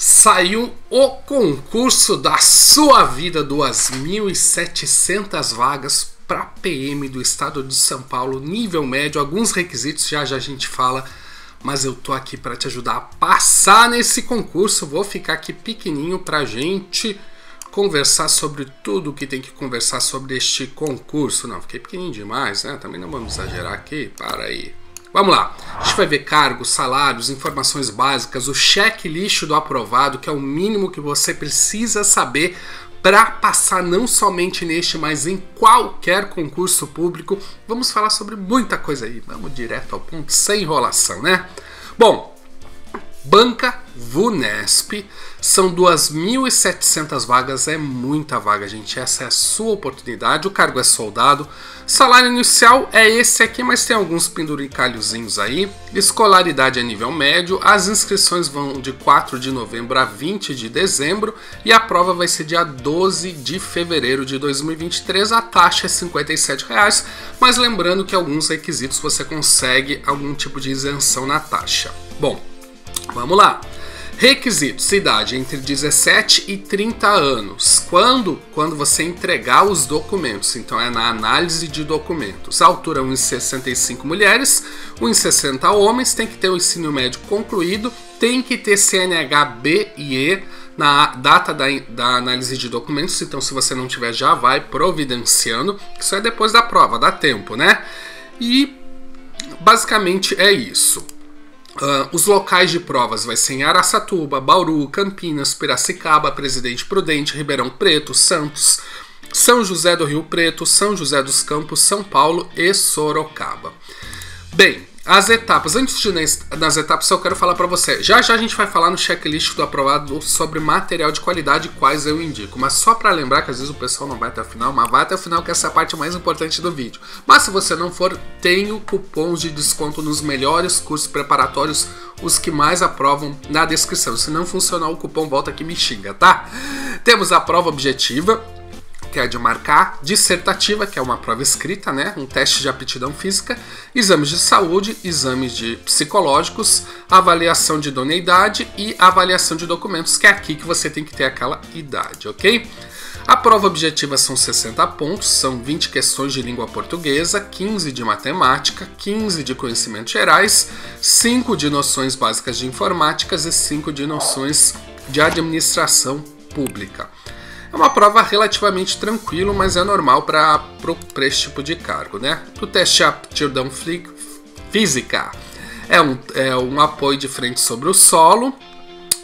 Saiu o concurso da sua vida, 2.700 vagas para PM do estado de São Paulo, nível médio, alguns requisitos já a gente fala, mas eu tô aqui para te ajudar a passar nesse concurso. Vou ficar aqui pequenininho pra gente conversar sobre tudo que tem que conversar sobre este concurso. Não, fiquei pequenininho demais, né? Também não vamos exagerar aqui, para aí. Vamos lá, a gente vai ver cargos, salários, informações básicas, o checklist do aprovado, que é o mínimo que você precisa saber para passar não somente neste, mas em qualquer concurso público. Vamos falar sobre muita coisa aí, vamos direto ao ponto, sem enrolação, né? Bom, Banca VUNESP, são 2.700 vagas, é muita vaga, gente, essa é a sua oportunidade. O cargo é soldado, salário inicial é esse aqui, mas tem alguns penduricalhozinhos aí. Escolaridade é nível médio, as inscrições vão de 4 de novembro a 20 de dezembro e a prova vai ser dia 12 de fevereiro de 2023, a taxa é R$ 57,00, mas lembrando que alguns requisitos você consegue algum tipo de isenção na taxa. Bom, vamos lá. Requisitos: idade entre 17 e 30 anos. Quando você entregar os documentos, então é na análise de documentos. A altura 1,65 mulheres, 1,60 homens, tem que ter o ensino médio concluído, tem que ter CNH B e E na data da análise de documentos, então se você não tiver já vai providenciando, isso é depois da prova, dá tempo, né? E basicamente é isso. Os locais de provas vai ser em Araçatuba, Bauru, Campinas, Piracicaba, Presidente Prudente, Ribeirão Preto, Santos, São José do Rio Preto, São José dos Campos, São Paulo e Sorocaba. Bem, as etapas, antes de ir nas etapas eu quero falar para você, já a gente vai falar no checklist do aprovado sobre material de qualidade, quais eu indico, mas só para lembrar que às vezes o pessoal não vai até o final, mas vai até o final que essa é a parte mais importante do vídeo. Mas se você não for, tenho cupons de desconto nos melhores cursos preparatórios, os que mais aprovam, na descrição. Se não funcionar o cupom, volta aqui e me xinga, tá? Temos a prova objetiva, que é de marcar, dissertativa, que é uma prova escrita, né? Um teste de aptidão física, exames de saúde, exames de psicológicos, avaliação de idoneidade e avaliação de documentos, que é aqui que você tem que ter aquela idade, ok? A prova objetiva são 60 pontos, são 20 questões de língua portuguesa, 15 de matemática, 15 de conhecimentos gerais, 5 de noções básicas de informáticas e 5 de noções de administração pública. É uma prova relativamente tranquila, mas é normal para esse tipo de cargo, né? O teste de aptidão física é um apoio de frente sobre o solo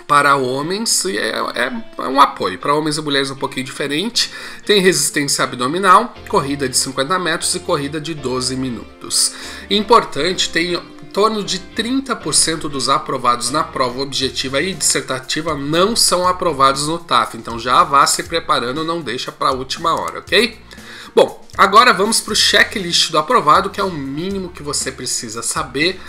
para homens, e é um apoio para homens e mulheres um pouquinho diferente. Tem resistência abdominal, corrida de 50 metros e corrida de 12 minutos. Importante, tem em torno de 30% dos aprovados na prova objetiva e dissertativa não são aprovados no TAF, então já vá se preparando, não deixa para a última hora, ok? Bom, agora vamos para o checklist do aprovado, que é o mínimo que você precisa saber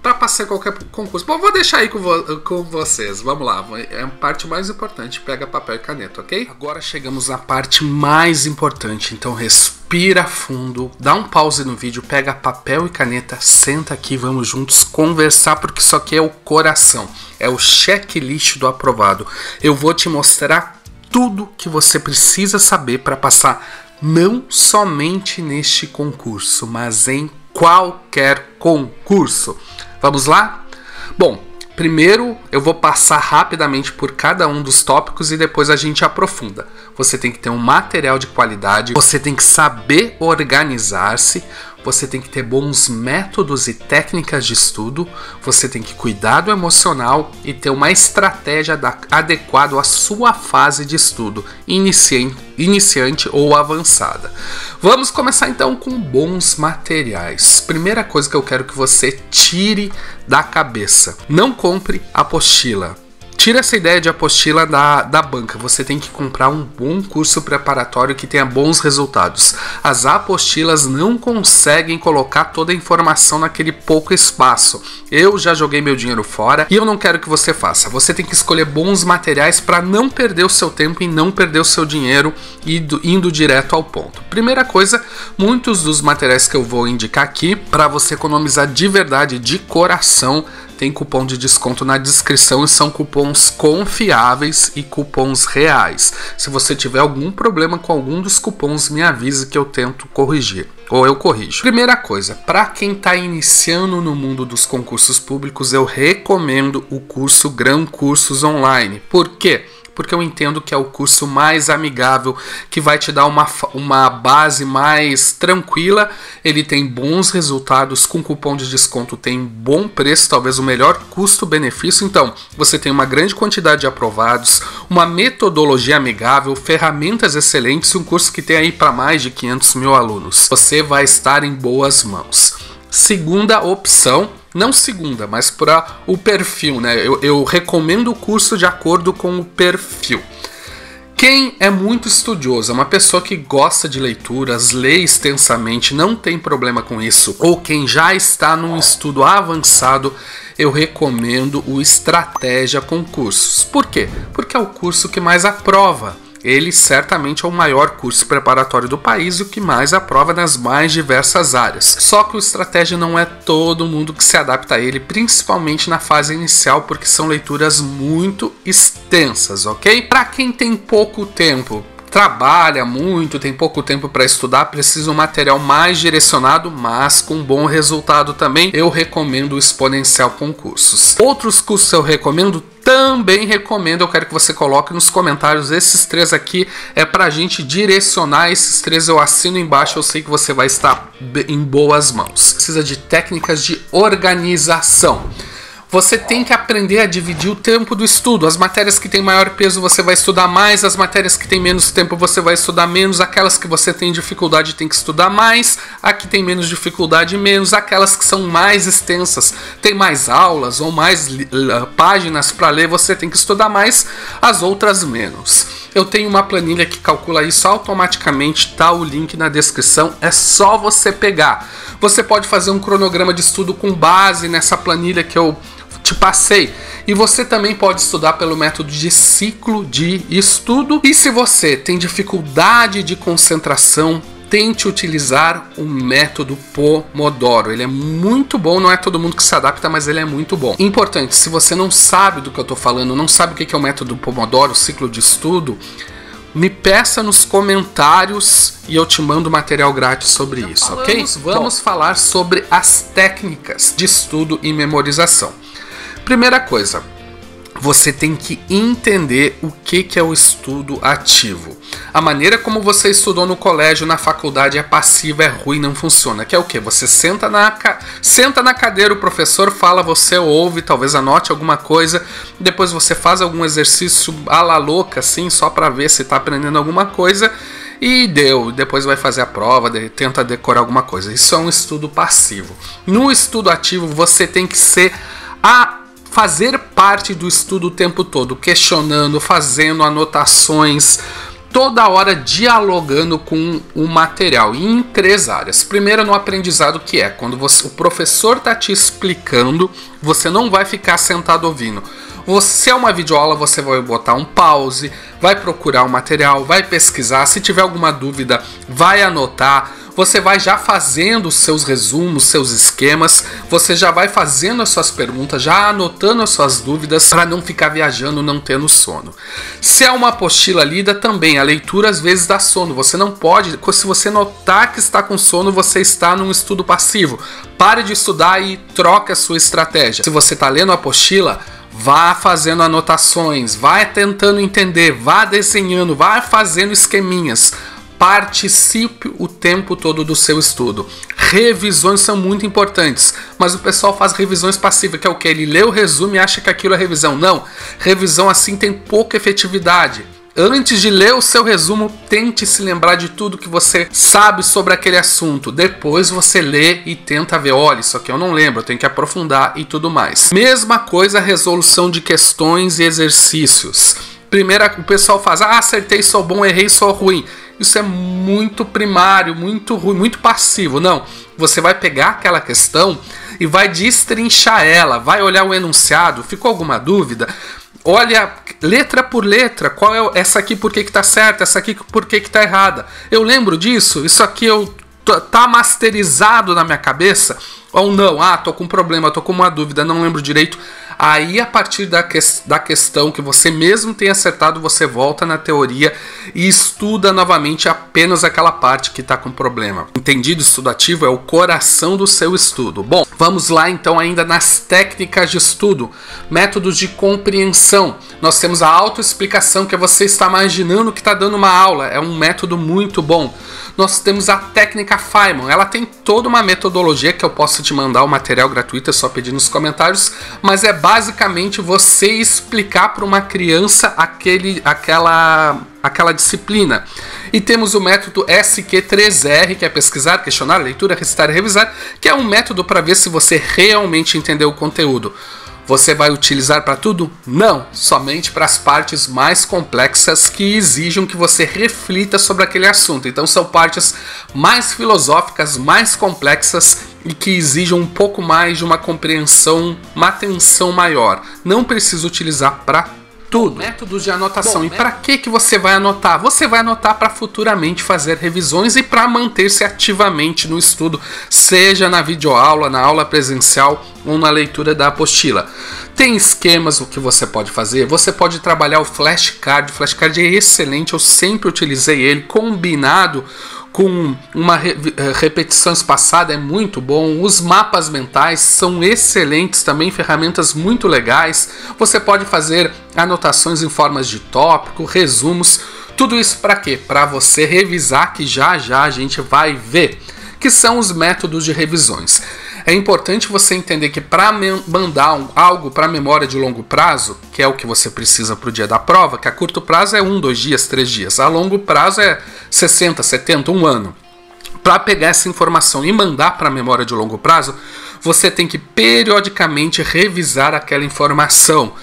para passar em qualquer concurso. Bom, vou deixar aí com vocês, vamos lá, é a parte mais importante, pega papel e caneta, ok? Agora chegamos na parte mais importante, então respira fundo, dá um pause no vídeo, pega papel e caneta, senta aqui, vamos juntos conversar, porque isso aqui é o coração, é o checklist do aprovado. Eu vou te mostrar tudo que você precisa saber para passar não somente neste concurso, mas em qualquer concurso. Vamos lá? Bom, primeiro eu vou passar rapidamente por cada um dos tópicos e depois a gente aprofunda. Você tem que ter um material de qualidade, você tem que saber organizar-se, você tem que ter bons métodos e técnicas de estudo, você tem que cuidar do emocional e ter uma estratégia adequada à sua fase de estudo, iniciante ou avançada. Vamos começar então com bons materiais. Primeira coisa que eu quero que você tire da cabeça: não compre apostila. Tira essa ideia de apostila da banca. Você tem que comprar um bom curso preparatório que tenha bons resultados. As apostilas não conseguem colocar toda a informação naquele pouco espaço. Eu já joguei meu dinheiro fora e eu não quero que você faça. Você tem que escolher bons materiais para não perder o seu tempo e não perder o seu dinheiro indo direto ao ponto. Primeira coisa, muitos dos materiais que eu vou indicar aqui para você economizar de verdade, de coração, tem cupom de desconto na descrição e são cupons confiáveis e cupons reais. Se você tiver algum problema com algum dos cupons, me avise que eu tento corrigir. Ou eu corrijo. Primeira coisa, para quem está iniciando no mundo dos concursos públicos, eu recomendo o curso Gran Cursos Online. Por quê? Porque eu entendo que é o curso mais amigável, que vai te dar uma base mais tranquila. Ele tem bons resultados, com cupom de desconto tem bom preço, talvez o melhor custo-benefício. Então, você tem uma grande quantidade de aprovados, uma metodologia amigável, ferramentas excelentes e um curso que tem aí para mais de 500 mil alunos. Você vai estar em boas mãos. Segunda opção, não segunda, mas para o perfil, né? Eu recomendo o curso de acordo com o perfil. Quem é muito estudioso, é uma pessoa que gosta de leituras, lê extensamente, não tem problema com isso, ou quem já está num estudo avançado, eu recomendo o Estratégia Concursos. Por quê? Porque é o curso que mais aprova. Ele certamente é o maior curso preparatório do país e o que mais aprova nas mais diversas áreas. Só que o Estratégia não é todo mundo que se adapta a ele, principalmente na fase inicial, porque são leituras muito extensas, ok? Para quem tem pouco tempo, trabalha muito, tem pouco tempo para estudar, precisa de um material mais direcionado, mas com bom resultado também, eu recomendo o Exponencial Concursos. Outros cursos eu recomendo? Também recomendo, eu quero que você coloque nos comentários. Esses três aqui é pra gente direcionar. Esses três eu assino embaixo, eu sei que você vai estar em boas mãos. Precisa de técnicas de organização. Você tem que aprender a dividir o tempo do estudo. As matérias que têm maior peso você vai estudar mais, as matérias que têm menos tempo você vai estudar menos, aquelas que você tem dificuldade tem que estudar mais, a que tem menos dificuldade menos, aquelas que são mais extensas, tem mais aulas ou mais páginas para ler, você tem que estudar mais, as outras menos. Eu tenho uma planilha que calcula isso automaticamente, tá o link na descrição, é só você pegar. Você pode fazer um cronograma de estudo com base nessa planilha que eu te passei. E você também pode estudar pelo método de ciclo de estudo. E se você tem dificuldade de concentração, tente utilizar o método Pomodoro. Ele é muito bom, não é todo mundo que se adapta, mas ele é muito bom. Importante, se você não sabe do que eu estou falando, não sabe o que é o método Pomodoro, ciclo de estudo, me peça nos comentários e eu te mando material grátis sobre isso, ok? Vamos falar sobre as técnicas de estudo e memorização. Primeira coisa, você tem que entender o que é o estudo ativo. A maneira como você estudou no colégio, na faculdade é passiva, é ruim, não funciona. Que é o quê? Você senta na cadeira, o professor fala, você ouve, talvez anote alguma coisa, depois você faz algum exercício à la louca, assim, só para ver se está aprendendo alguma coisa, e depois vai fazer a prova, tenta decorar alguma coisa. Isso é um estudo passivo. No estudo ativo, você tem que fazer parte do estudo o tempo todo, questionando, fazendo anotações, toda hora dialogando com o material, em 3 áreas. Primeiro, no aprendizado, que é quando o professor está te explicando, você não vai ficar sentado ouvindo. Se é uma videoaula, você vai botar um pause, vai procurar o material, vai pesquisar, se tiver alguma dúvida, vai anotar. Você vai já fazendo os seus resumos, seus esquemas, você já vai fazendo as suas perguntas, já anotando as suas dúvidas para não ficar viajando, não tendo sono. Se é uma apostila lida, também a leitura às vezes dá sono. Você não pode, se você notar que está com sono, você está num estudo passivo. Pare de estudar e troque a sua estratégia. Se você está lendo a apostila, vá fazendo anotações, vá tentando entender, vá desenhando, vá fazendo esqueminhas. Participe o tempo todo do seu estudo. Revisões são muito importantes, mas o pessoal faz revisões passivas, que é o que? Ele lê o resumo e acha que aquilo é revisão. Não, revisão assim tem pouca efetividade. Antes de ler o seu resumo, tente se lembrar de tudo que você sabe sobre aquele assunto. Depois você lê e tenta ver, olha, isso aqui eu não lembro, eu tenho que aprofundar e tudo mais. Mesma coisa a resolução de questões e exercícios. Primeiro o pessoal faz, acertei, sou bom, errei, sou ruim. Isso é muito primário, muito ruim, muito passivo. Não, você vai pegar aquela questão e vai destrinchar ela, vai olhar o enunciado, ficou alguma dúvida? Olha letra por letra, qual é essa aqui, por que está certa, essa aqui por que está errada. Eu lembro disso, isso aqui tá masterizado na minha cabeça. ou não, tô com um problema, tô com uma dúvida, não lembro direito. Aí, a partir da questão que você mesmo tem acertado, você volta na teoria e estuda novamente apenas aquela parte que está com problema. Entendido? Estudo ativo é o coração do seu estudo. Bom, vamos lá então ainda nas técnicas de estudo. Métodos de compreensão. Nós temos a autoexplicação, que é você estar imaginando que está dando uma aula. É um método muito bom. Nós temos a técnica Feynman. Ela tem toda uma metodologia que eu posso te mandar o material gratuito, é só pedir nos comentários, mas é basicamente você explicar para uma criança aquela disciplina. E temos o método SQ3R, que é pesquisar, questionar, leitura, recitar e revisar, que é um método para ver se você realmente entendeu o conteúdo. Você vai utilizar para tudo? Não, somente para as partes mais complexas que exijam que você reflita sobre aquele assunto. Então são partes mais filosóficas, mais complexas e que exijam um pouco mais de uma compreensão, uma atenção maior. Não precisa utilizar para tudo. Métodos de anotação. E para que você vai anotar? Você vai anotar para futuramente fazer revisões e para manter-se ativamente no estudo, seja na videoaula, na aula presencial ou na leitura da apostila. Tem esquemas o que você pode fazer. Você pode trabalhar o flashcard. O flashcard é excelente, eu sempre utilizei ele combinado com uma repetição espaçada, é muito bom. Os mapas mentais são excelentes também, ferramentas muito legais. Você pode fazer anotações em formas de tópico, resumos. Tudo isso para quê? Para você revisar, que já a gente vai ver, que são os métodos de revisões. É importante você entender que para mandar algo para a memória de longo prazo, que é o que você precisa para o dia da prova, que a curto prazo é 1, 2 dias, 3 dias, a longo prazo é 60, 70, 1 ano. Para pegar essa informação e mandar para a memória de longo prazo, você tem que periodicamente revisar aquela informação.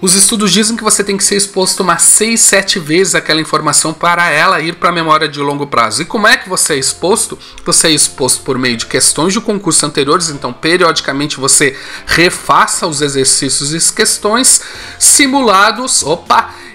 Os estudos dizem que você tem que ser exposto umas 6, 7 vezes aquela informação para ela ir para a memória de longo prazo. E como é que você é exposto? Você é exposto por meio de questões de concurso anteriores, então periodicamente você refaça os exercícios e questões, simulados,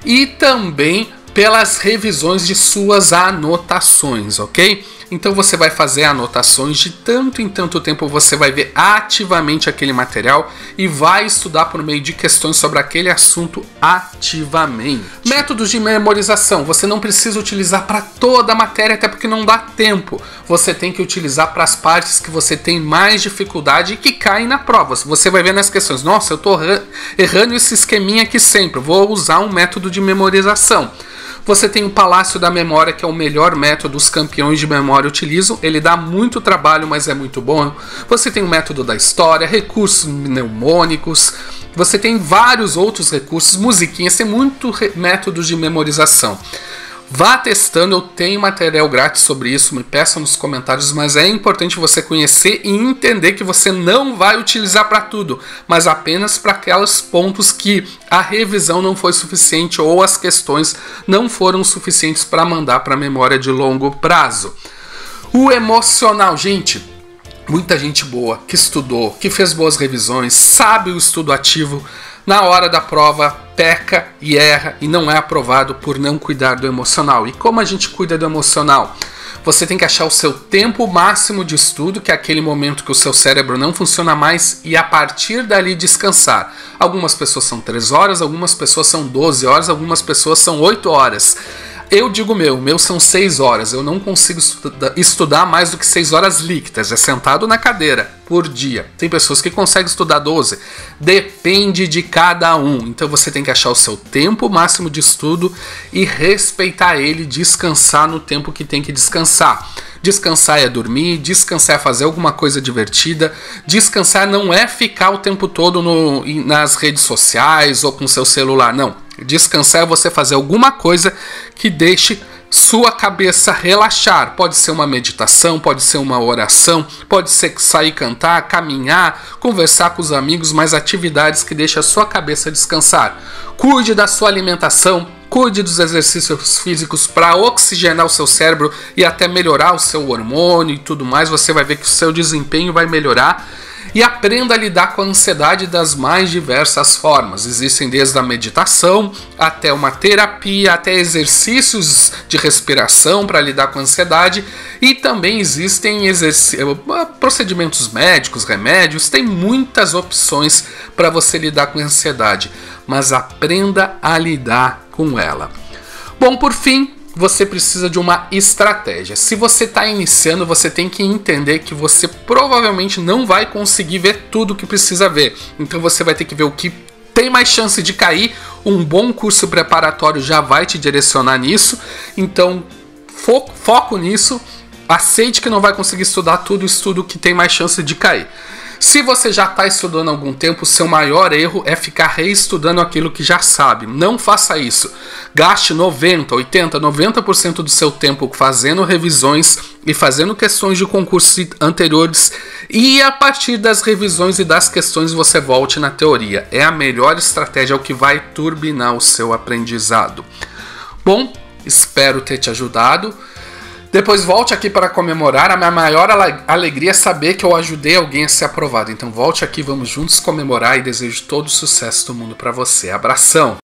e também pelas revisões de suas anotações, ok? Então você vai fazer anotações, de tanto em tanto tempo você vai ver ativamente aquele material e vai estudar por meio de questões sobre aquele assunto ativamente. Métodos de memorização, você não precisa utilizar para toda a matéria, até porque não dá tempo. Você tem que utilizar para as partes que você tem mais dificuldade e que caem na prova. Você vai ver nas questões, nossa, eu estou errando esse esqueminha aqui sempre, vou usar um método de memorização. Você tem o Palácio da Memória, que é o melhor método, os campeões de memória utilizam. Ele dá muito trabalho, mas é muito bom. Você tem o método da história, recursos mnemônicos. Você tem vários outros recursos, musiquinhas, tem muitos métodos de memorização. Vá testando, eu tenho material grátis sobre isso, me peça nos comentários, mas é importante você conhecer e entender que você não vai utilizar para tudo, mas apenas para aqueles pontos que a revisão não foi suficiente ou as questões não foram suficientes para mandar para a memória de longo prazo. O emocional, gente, muita gente boa que estudou, que fez boas revisões, sabe o estudo ativo, na hora da prova peca e erra e não é aprovado por não cuidar do emocional. E como a gente cuida do emocional? Você tem que achar o seu tempo máximo de estudo, que é aquele momento que o seu cérebro não funciona mais, e a partir dali descansar. Algumas pessoas são 3 horas, algumas pessoas são 12 horas, algumas pessoas são 8 horas. Eu digo meu são 6 horas, eu não consigo estudar mais do que 6 horas líquidas, é sentado na cadeira por dia. Tem pessoas que conseguem estudar 12, depende de cada um. Então você tem que achar o seu tempo máximo de estudo e respeitar ele, descansar no tempo que tem que descansar. Descansar é dormir, descansar é fazer alguma coisa divertida, descansar não é ficar o tempo todo nas redes sociais ou com seu celular, não. Descansar é você fazer alguma coisa que deixe sua cabeça relaxar. Pode ser uma meditação, pode ser uma oração, pode ser sair cantar, caminhar, conversar com os amigos, mas atividades que deixem a sua cabeça descansar. Cuide da sua alimentação, cuide dos exercícios físicos para oxigenar o seu cérebro e até melhorar o seu hormônio e tudo mais. Você vai ver que o seu desempenho vai melhorar. E aprenda a lidar com a ansiedade das mais diversas formas. Existem desde a meditação até uma terapia, até exercícios de respiração para lidar com a ansiedade. E também existem procedimentos médicos, remédios, tem muitas opções para você lidar com a ansiedade. Mas aprenda a lidar com ela. Bom, por fim, você precisa de uma estratégia. Se você está iniciando, você tem que entender que você provavelmente não vai conseguir ver tudo que precisa ver. Então você vai ter que ver o que tem mais chance de cair. Um bom curso preparatório já vai te direcionar nisso. Então foco nisso. Aceite que não vai conseguir estudar tudo, estudo que tem mais chance de cair. Se você já está estudando há algum tempo, o seu maior erro é ficar reestudando aquilo que já sabe. Não faça isso. Gaste 90%, 80%, 90% do seu tempo fazendo revisões e fazendo questões de concursos anteriores. E a partir das revisões e das questões você volte na teoria. É a melhor estratégia, é o que vai turbinar o seu aprendizado. Bom, espero ter te ajudado. Depois volte aqui para comemorar. A minha maior alegria é saber que eu ajudei alguém a ser aprovado. Então volte aqui, vamos juntos comemorar e desejo todo o sucesso do mundo para você. Abração!